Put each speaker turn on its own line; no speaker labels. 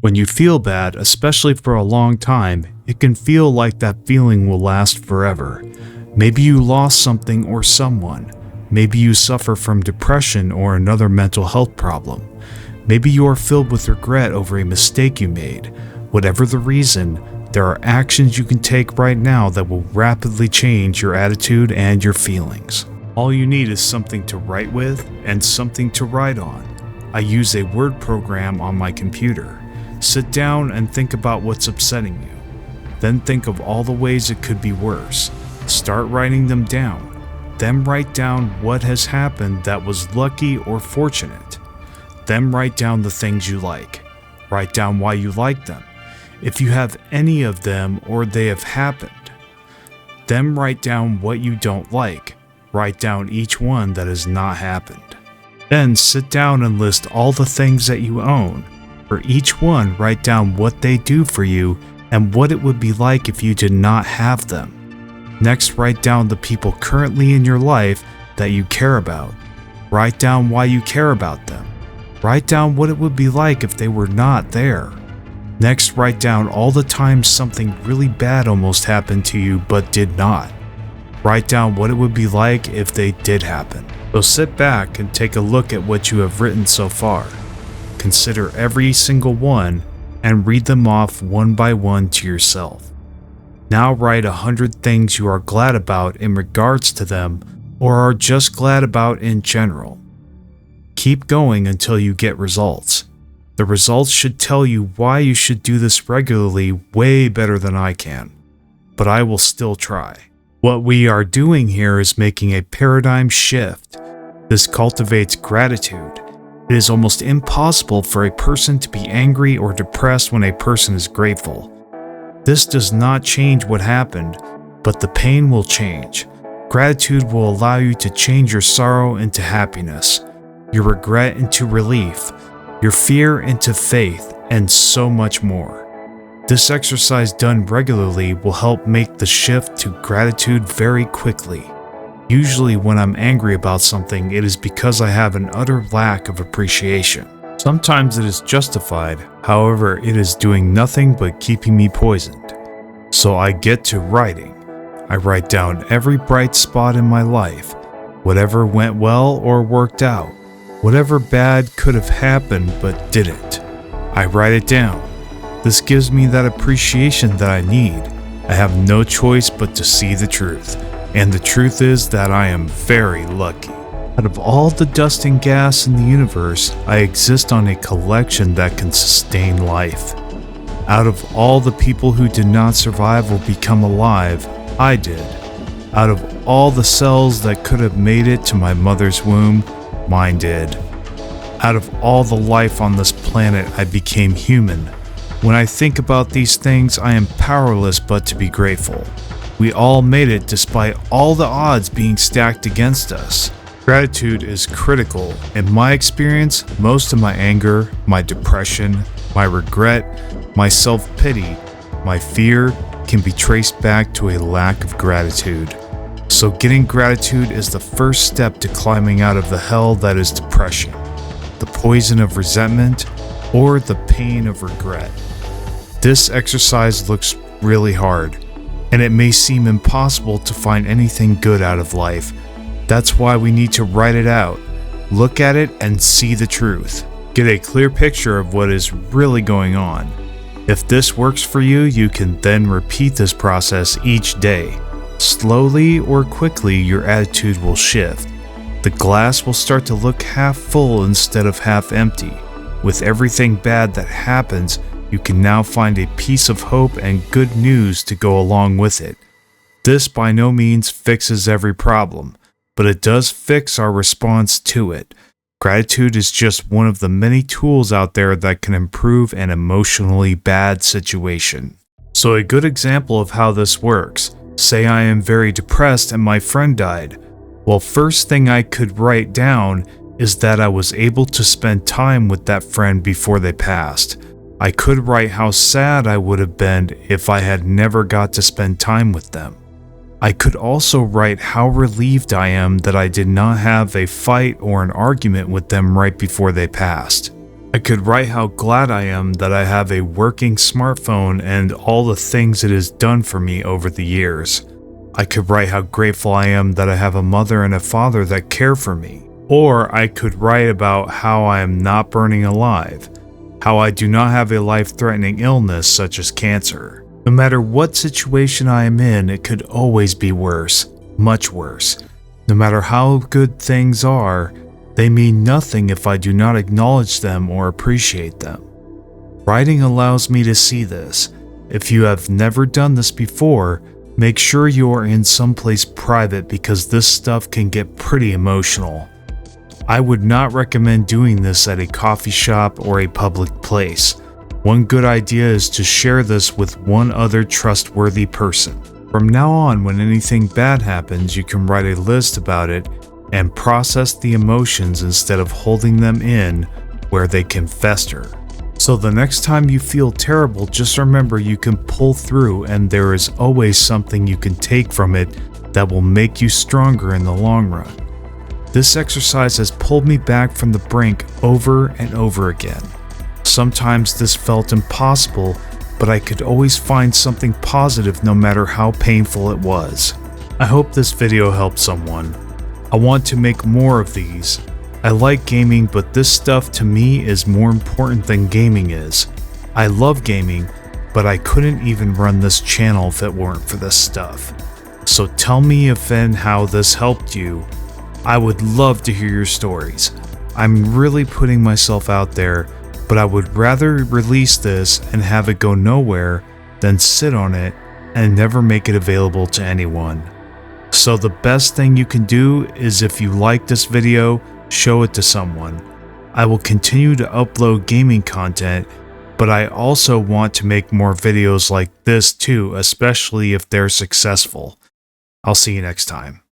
When you feel bad, especially for a long time, it can feel like that feeling will last forever. Maybe you lost something or someone. Maybe you suffer from depression or another mental health problem. Maybe you are filled with regret over a mistake you made. Whatever the reason, there are actions you can take right now that will rapidly change your attitude and your feelings. All you need is something to write with and something to write on. I use a word program on my computer. Sit down and think about what's upsetting you. Then think of all the ways it could be worse. Start writing them down. Then write down what has happened that was lucky or fortunate. Then write down the things you like. Write down why you like them, if you have any of them or they have happened. Then write down what you don't like. Write down each one that has not happened. Then sit down and list all the things that you own. For each one, write down what they do for you and what it would be like if you did not have them. Next, write down the people currently in your life that you care about. Write down why you care about them. Write down what it would be like if they were not there. Next, write down all the times something really bad almost happened to you but did not. Write down what it would be like if they did happen. So sit back and take a look at what you have written so far. Consider every single one and read them off one by one to yourself. Now write 100 things you are glad about in regards to them or are just glad about in general. Keep going until you get results. The results should tell you why you should do this regularly way better than I can, but I will still try. What we are doing here is making a paradigm shift. This cultivates gratitude. It is almost impossible for a person to be angry or depressed when a person is grateful. This does not change what happened, but the pain will change. Gratitude will allow you to change your sorrow into happiness, your regret into relief, your fear into faith, and so much more. This exercise done regularly will help make the shift to gratitude very quickly. Usually when I'm angry about something, it is because I have an utter lack of appreciation. Sometimes it is justified, however, it is doing nothing but keeping me poisoned. So I get to writing. I write down every bright spot in my life, whatever went well or worked out, whatever bad could have happened but didn't. I write it down. This gives me that appreciation that I need. I have no choice but to see the truth, and the truth is that I am very lucky. Out of all the dust and gas in the universe, I exist on a collection that can sustain life. Out of all the people who did not survive or become alive, I did. Out of all the cells that could have made it to my mother's womb, mine did. Out of all the life on this planet, I became human. When I think about these things, I am powerless but to be grateful. We all made it despite all the odds being stacked against us. Gratitude is critical. In my experience, most of my anger, my depression, my regret, my self-pity, my fear can be traced back to a lack of gratitude. So getting gratitude is the first step to climbing out of the hell that is depression, the poison of resentment, or the pain of regret. This exercise looks really hard, and it may seem impossible to find anything good out of life. That's why we need to write it out, look at it, and see the truth. Get a clear picture of what is really going on. If this works for you, you can then repeat this process each day. Slowly or quickly, your attitude will shift. The glass will start to look half full instead of half empty. With everything bad that happens, you can now find a piece of hope and good news to go along with it. This by no means fixes every problem, but it does fix our response to it. Gratitude is just one of the many tools out there that can improve an emotionally bad situation. So a good example of how this works, say I am very depressed and my friend died. Well, first thing I could write down is that I was able to spend time with that friend before they passed. I could write how sad I would have been if I had never got to spend time with them. I could also write how relieved I am that I did not have a fight or an argument with them right before they passed. I could write how glad I am that I have a working smartphone and all the things it has done for me over the years. I could write how grateful I am that I have a mother and a father that care for me. Or I could write about how I am not burning alive, how I do not have a life-threatening illness such as cancer. No matter what situation I am in, it could always be worse, much worse. No matter how good things are, they mean nothing if I do not acknowledge them or appreciate them. Writing allows me to see this. If you have never done this before, make sure you are in someplace private because this stuff can get pretty emotional. I would not recommend doing this at a coffee shop or a public place. One good idea is to share this with one other trustworthy person. From now on, when anything bad happens, you can write a list about it and process the emotions instead of holding them in where they can fester. So the next time you feel terrible, just remember you can pull through and there is always something you can take from it that will make you stronger in the long run. This exercise has pulled me back from the brink over and over again. Sometimes this felt impossible, but I could always find something positive no matter how painful it was. I hope this video helped someone. I want to make more of these. I like gaming, but this stuff to me is more important than gaming is. I love gaming, but I couldn't even run this channel if it weren't for this stuff. So tell me if and how this helped you. I would love to hear your stories. I'm really putting myself out there, but I would rather release this and have it go nowhere than sit on it and never make it available to anyone. So the best thing you can do is, if you like this video, show it to someone. I will continue to upload gaming content, but I also want to make more videos like this too, especially if they're successful. I'll see you next time.